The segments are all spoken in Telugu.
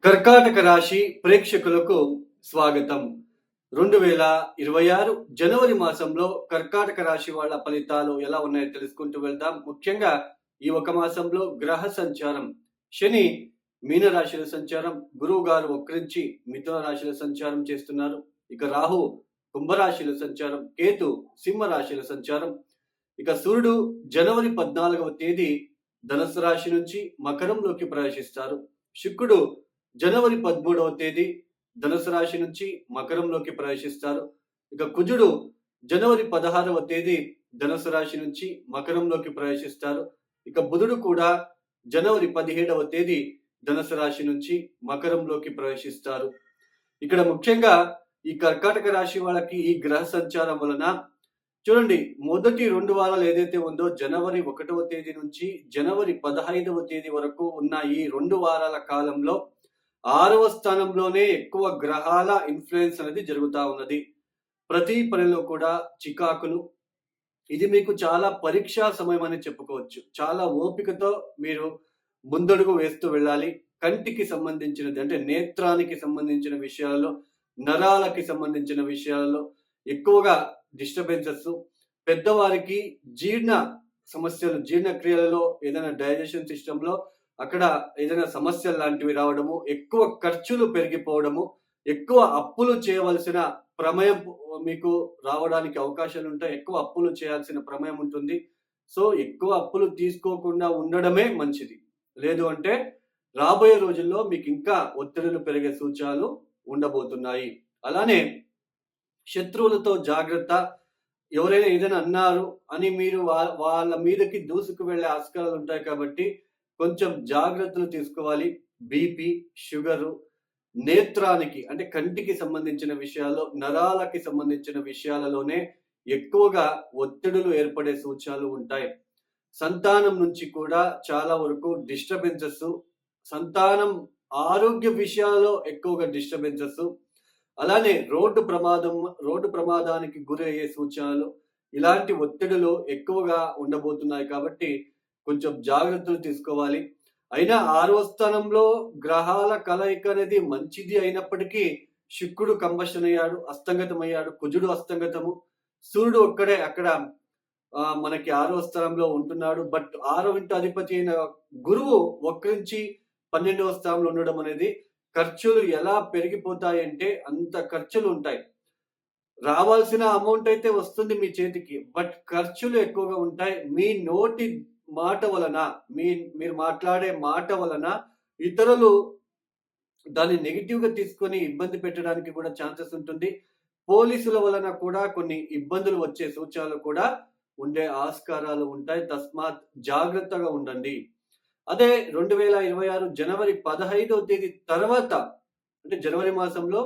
కర్కాటక రాశి ప్రేక్షకులకు స్వాగతం. 2026 జనవరి మాసంలో కర్కాటక రాశి వాళ్ళ ఫలితాలు ఎలా ఉన్నాయో తెలుసుకుంటూ వెళ్దాం. ముఖ్యంగా ఈ ఒక మాసంలో గ్రహ సంచారం, శని మీన రాశిలో సంచారం, గురువు గారు వక్రించి మిథున రాశిలో సంచారం చేస్తున్నారు. ఇక రాహు కుంభరాశిలో సంచారం, కేతు సింహ రాశిలో సంచారం. ఇక సూర్యుడు జనవరి 14వ తేదీ ధనుసు రాశి నుంచి మకరంలోకి ప్రవేశిస్తారు. శుక్రుడు జనవరి 13వ తేదీ ధనుసు రాశి నుంచి మకరంలోకి ప్రవేశిస్తారు. ఇక కుజుడు జనవరి 16వ తేదీ ధనుసు రాశి నుంచి మకరంలోకి ప్రవేశిస్తారు. ఇక బుధుడు కూడా జనవరి 17వ తేదీ ధనుసు రాశి నుంచి మకరంలోకి ప్రవేశిస్తారు. ఇక్కడ ముఖ్యంగా ఈ కర్కాటక రాశి వాళ్ళకి ఈ గ్రహ సంచారం వలన చూడండి, మొదటి 2 వారాలు ఏదైతే ఉందో జనవరి 1వ తేదీ నుంచి జనవరి 15వ తేదీ వరకు ఉన్న ఈ 2 వారాల కాలంలో 6వ స్థానంలోనే ఎక్కువ గ్రహాల ఇన్ఫ్లుయెన్స్ అనేది జరుగుతూ ఉన్నది. ప్రతి పనిలో కూడా చికాకులు. ఇది మీకు చాలా పరీక్షా సమయం అని చెప్పుకోవచ్చు. చాలా ఓపికతో మీరు ముందడుగు వేస్తూ వెళ్ళాలి. కంటికి సంబంధించినది అంటే నేత్రానికి సంబంధించిన విషయాలలో, నరాలకి సంబంధించిన విషయాలలో ఎక్కువగా డిస్టర్బెన్సెస్, పెద్దవారికి జీర్ణ సమస్యలు, జీర్ణక్రియలలో ఏదైనా డైజెషన్ సిస్టంలో అక్కడ ఏదైనా సమస్యలు లాంటివి రావడము, ఎక్కువ ఖర్చులు పెరిగిపోవడము, ఎక్కువ అప్పులు చేయవలసిన ప్రమేయం మీకు రావడానికి అవకాశాలు ఉంటాయి. ఎక్కువ అప్పులు చేయాల్సిన ప్రమేయం ఉంటుంది. సో ఎక్కువ అప్పులు తీసుకోకుండా ఉండడమే మంచిది. లేదు అంటే రాబోయే రోజుల్లో మీకు ఇంకా ఒత్తిడులు పెరిగే సూచనలు ఉండబోతున్నాయి. అలానే శత్రువులతో జాగ్రత్త. ఎవరైనా ఏదైనా అన్నారు అని మీరు వాళ్ళ మీదకి దూసుకు వెళ్ళే ఆస్కారాలు ఉంటాయి కాబట్టి కొంచెం జాగ్రత్తలు తీసుకోవాలి. బీపీ, షుగరు, నేత్రానికి అంటే కంటికి సంబంధించిన విషయాల్లో, నరాలకి సంబంధించిన విషయాలలోనే ఎక్కువగా ఒత్తిడులు ఏర్పడే సూచనలు ఉంటాయి. సంతానం నుంచి కూడా చాలా వరకు డిస్టర్బెన్సెస్, సంతానం ఆరోగ్య విషయాల్లో ఎక్కువగా డిస్టర్బెన్సెస్, అలానే రోడ్డు ప్రమాదానికి గురయ్యే సూచనలు, ఇలాంటి ఒత్తిడులు ఎక్కువగా ఉండబోతున్నాయి కాబట్టి కొంచెం జాగ్రత్తలు తీసుకోవాలి. అయినా 6వ స్థానంలో గ్రహాల కలయిక అనేది మంచిది అయినప్పటికీ శుక్రుడు కంబషన్ అయ్యాడు, అస్తంగతమయ్యాడు. కుజుడు అస్తంగతము, సూర్యుడు ఒక్కడే అక్కడ మనకి 6వ స్థానంలో ఉంటున్నాడు. బట్ 6వ ఇంటి అధిపతి అయిన గురువు వక్రించి 12వ స్థానంలో ఉండడం అనేది ఖర్చులు ఎలా పెరిగిపోతాయంటే అంత ఖర్చులు ఉంటాయి. రావాల్సిన అమౌంట్ అయితే వస్తుంది మీ చేతికి, బట్ ఖర్చులు ఎక్కువగా ఉంటాయి. మీ నోటి మాట వలన, మీరు మాట్లాడే మాట వలన ఇతరులు దాన్ని నెగెటివ్‌గా తీసుకొని ఇబ్బంది పెట్టడానికి కూడా ఛాన్సెస్ ఉంటుంది. పోలీసుల వలన కూడా కొన్ని ఇబ్బందులు వచ్చే సూచనలు కూడా ఉండే ఆస్కారాలు ఉంటాయి. తస్మాత్ జాగ్రత్తగా ఉండండి. అదే 2026 జనవరి 15వ తేదీ తర్వాత అంటే జనవరి మాసంలో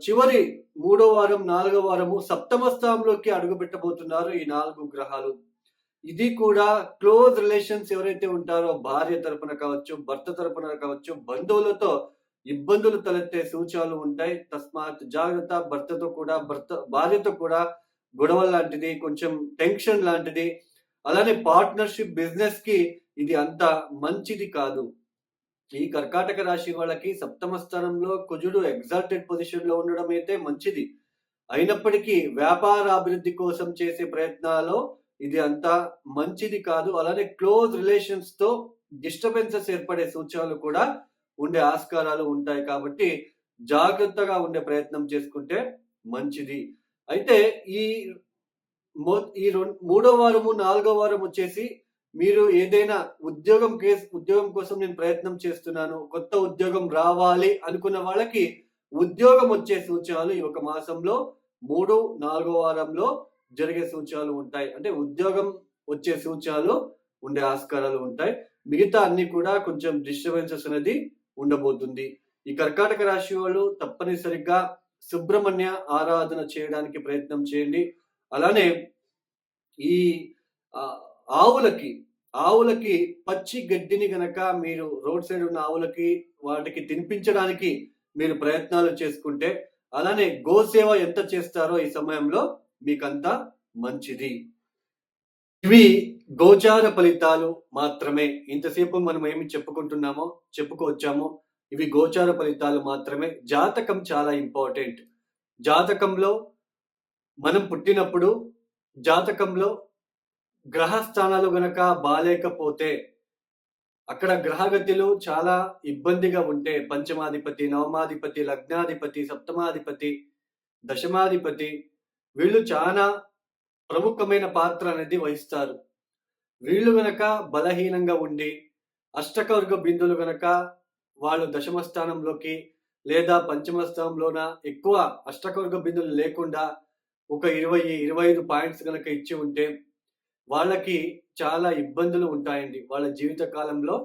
చివరి 3వ వారం, 4వ వారము సప్తమ స్థానంలోకి అడుగుపెట్టబోతున్నారు ఈ 4 గ్రహాలు. ఇది కూడా క్లోజ్ రిలేషన్స్ ఎవరైతే ఉంటారో భార్య తరపున కావచ్చు, భర్త తరపున కావచ్చు, బంధువులతో ఇబ్బందులు తలెత్తే సూచనలు ఉంటాయి. తస్మాత్ జాగ్రత్త. భార్యతో కూడా గొడవ లాంటిది, కొంచెం టెన్షన్ లాంటిది. అలానే పార్ట్నర్‌షిప్, బిజినెస్‌కి ఇది అంత మంచిది కాదు. ఈ కర్కాటక రాశి వాళ్ళకి సప్తమ స్థానంలో కుజుడు ఎగ్జాల్టెడ్ పొజిషన్‌లో ఉండడం అయితే మంచిది. అయినప్పటికీ వ్యాపార అభివృద్ధి కోసం చేసే ప్రయత్నాల్లో ఇది అంత మంచిది కాదు. అలానే క్లోజ్ రిలేషన్స్‌తో డిస్టర్బెన్సెస్ ఏర్పడే సూచనలు కూడా ఉండే ఆస్కారాలు ఉంటాయి కాబట్టి జాగ్రత్తగా ఉండే ప్రయత్నం చేసుకుంటే మంచిది. అయితే ఈ ఈ మూడో వారము, నాలుగో వారం వచ్చేసి మీరు ఏదైనా ఉద్యోగం కోసం నేను ప్రయత్నం చేస్తున్నాను, కొత్త ఉద్యోగం రావాలి అనుకున్న వాళ్ళకి ఉద్యోగం వచ్చే సూచనలు ఈ ఒక మాసంలో 3, 4వ వారంలో జరిగే సూచనలు ఉంటాయి. అంటే ఉద్యోగం వచ్చే సూచనలు ఉండే ఆస్కారాలు ఉంటాయి. మిగతా అన్ని కూడా కొంచెం డిస్టర్బెన్సెస్ అనేది ఉండబోతుంది. ఈ కర్కాటక రాశి వాళ్ళు తప్పనిసరిగా సుబ్రహ్మణ్య ఆరాధన చేయడానికి ప్రయత్నం చేయండి. అలానే ఈ ఆవులకి పచ్చి గడ్డిని గనక మీరు రోడ్ సైడ్ ఉన్న ఆవులకి వాటికి తినిపించడానికి మీరు ప్రయత్నాలు చేసుకుంటే, అలానే గోసేవ ఎంత చేస్తారో ఈ సమయంలో మీకంత మంచిది. ఇవి గోచార ఫలితాలు మాత్రమే. ఇంతసేపు మనం ఏమి చెప్పుకొచ్చామో ఇవి గోచార ఫలితాలు మాత్రమే. జాతకం చాలా ఇంపార్టెంట్. జాతకంలో మనం పుట్టినప్పుడు జాతకంలో గ్రహ స్థానాలు గనక బాలేకపోతే అక్కడ గ్రహగతులు చాలా ఇబ్బందిగా ఉంటే పంచమాధిపతి, నవమాధిపతి, లగ్నాధిపతి, సప్తమాధిపతి, దశమాధిపతి వీళ్ళు చాలా ప్రముఖమైన పాత్ర అనేది వహిస్తారు. వీళ్ళు గనక బలహీనంగా ఉండి అష్టకవర్గ బిందువులు గనక వాళ్ళు దశమ స్థానంలోకి లేదా పంచమ స్థానంలోన ఎక్కువ అష్టకవర్గ బిందువులు లేకుండా ఒక 20, 25 పాయింట్స్ గనక ఇచ్చి ఉంటే వాళ్ళకి చాలా ఇబ్బందులు ఉంటాయండి. వాళ్ళ జీవిత కాలంలో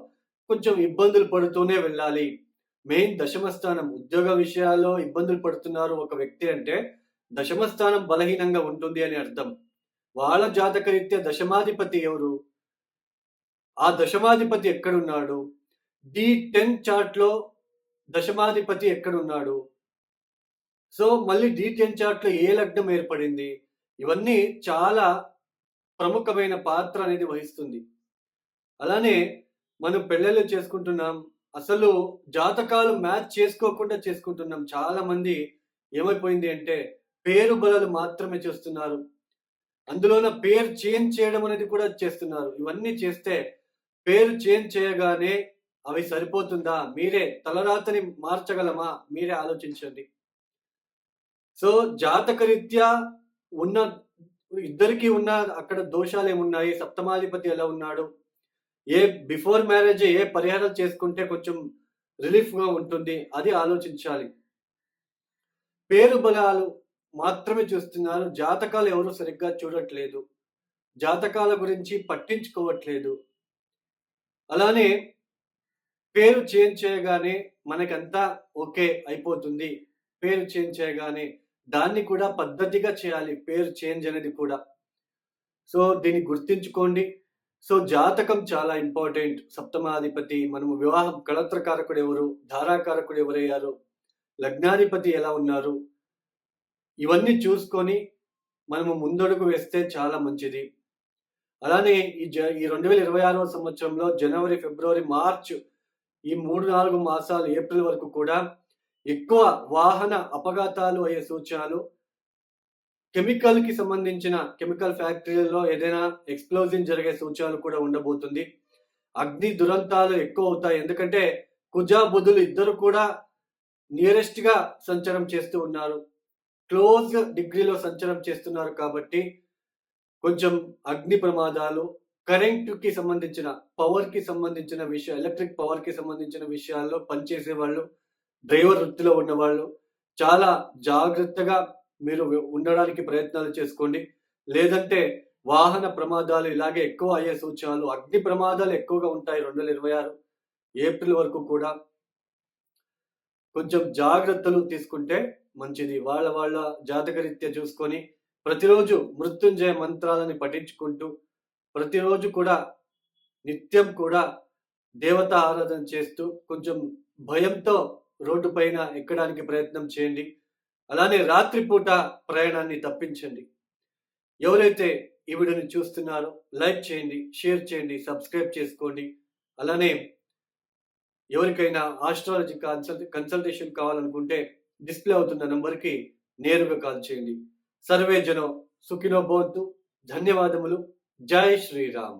కొంచెం ఇబ్బందులు పడుతూనే వెళ్ళాలి. మెయిన్ దశమ స్థానం ఉద్యోగ విషయాల్లో ఇబ్బందులు పడుతున్నారు ఒక వ్యక్తి అంటే దశమ స్థానం బలహీనంగా ఉంటుంది అని అర్థం. వాళ్ళ జాతకరీత్యా దశమాధిపతి ఎవరు? ఆ దశమాధిపతి ఎక్కడున్నాడు? D10 చార్ట్‌లో దశమాధిపతి ఎక్కడున్నాడు? సో, మళ్ళీ D10 చార్ట్‌లో ఏ లగ్నం ఏర్పడింది? ఇవన్నీ చాలా ప్రముఖమైన పాత్ర అనేది వహిస్తుంది. అలానే మనం పెళ్ళిళ్ళు చేసుకుంటున్నాం. అసలు జాతకాలు మ్యాచ్ చేసుకోకుండా చేసుకుంటున్నాం. చాలామంది ఏమైపోయింది అంటే పేరు బలాలు మాత్రమే చూస్తున్నారు. అందులోన పేరు చేంజ్ చేయడం అనేది కూడా చేస్తున్నారు. ఇవన్నీ చేస్తే పేరు చేంజ్ చేయగానే అవి సరిపోతుందా? మీరే తలరాతని మార్చగలమా? మీరే ఆలోచించండి. సో, జాతకరీత్యా ఉన్న ఇద్దరికీ ఉన్న అక్కడ దోషాలేమున్నాయి? సప్తమాధిపతి ఎలా ఉన్నాడు? బిఫోర్ మ్యారేజే ఏ పరిహారాలు చేసుకుంటే కొంచెం రిలీఫ్‌గా ఉంటుంది? అది ఆలోచించాలి. పేరు బలాలు మాత్రమే చూస్తున్నారు. జాతకాలు ఎవరు సరిగ్గా చూడట్లేదు. జాతకాల గురించి పట్టించుకోవట్లేదు. అలానే పేరు చేంజ్ చేయగానే మనకంతా ఓకే అయిపోతుంది. పేరు చేంజ్ చేయగానే దాన్ని కూడా పద్ధతిగా చేయాలి. పేరు చేంజ్ అనేది కూడా. సో, దీన్ని గుర్తుంచుకోండి. సో, జాతకం చాలా ఇంపార్టెంట్. సప్తమాధిపతి మనము వివాహం కళత్రకారకుడు ఎవరు? ధారాకారకుడు ఎవరయ్యారు? లగ్నాధిపతి ఎలా ఉన్నారు? ఇవన్నీ చూసుకొని మనము ముందడుగు వేస్తే చాలా మంచిది. అలానే ఈ 2026వ సంవత్సరంలో జనవరి, ఫిబ్రవరి, మార్చ్ ఈ 3, 4 మాసాలు ఏప్రిల్ వరకు కూడా ఎక్కువ వాహన అపఘాతాలు అయ్యే సూచనలు, కెమికల్‌కి సంబంధించిన కెమికల్ ఫ్యాక్టరీలలో ఏదైనా ఎక్స్‌ప్లోజన్ జరిగే సూచనలు కూడా ఉండబోతుంది. అగ్ని దురంతాలు ఎక్కువవుతాయి. ఎందుకంటే కుజ, బుధులు ఇద్దరు కూడా నియరెస్ట్‌గా సంచారం చేస్తూ ఉన్నారు. క్లోజ్ డిగ్రీలో సంచారం చేస్తున్నారు కాబట్టి కొంచెం అగ్ని ప్రమాదాలు, కరెంట్‌కి సంబంధించిన, పవర్‌కి సంబంధించిన ఎలక్ట్రిక్ పవర్‌కి సంబంధించిన విషయాల్లో పనిచేసేవాళ్ళు, డ్రైవర్ వృత్తిలో ఉన్నవాళ్ళు చాలా జాగ్రత్తగా మీరు ఉండడానికి ప్రయత్నాలు చేసుకోండి. లేదంటే వాహన ప్రమాదాలు ఇలాగే ఎక్కువ అయ్యే సూచనలు, అగ్ని ప్రమాదాలు ఎక్కువగా ఉంటాయి 2026 ఏప్రిల్ వరకు కూడా. కొంచెం జాగ్రత్తలు తీసుకుంటే మంచిది. వాళ్ళ జాతకరీత్యా చూసుకొని ప్రతిరోజు మృత్యుంజయ మంత్రాలని పఠించుకుంటూ, ప్రతిరోజు కూడా నిత్యం కూడా దేవతా ఆరాధన చేస్తూ కొంచెం భయంతో రోడ్డు పైన ఎక్కడానికి ప్రయత్నం చేయండి. అలానే రాత్రిపూట ప్రయాణాన్ని తప్పించండి. ఎవరైతే ఈ వీడియోని చూస్తున్నారో లైక్ చేయండి, షేర్ చేయండి, సబ్స్క్రైబ్ చేసుకోండి. అలానే ఎవరికైనా ఆస్ట్రాలజీ కన్సల్టేషన్ కావాలనుకుంటే డిస్ప్లే అవుతున్న నంబర్‌కి నేరుగా కాల్ చేయండి. సర్వే జనం సుఖినో భవంతు. ధన్యవాదములు. జై శ్రీరామ్.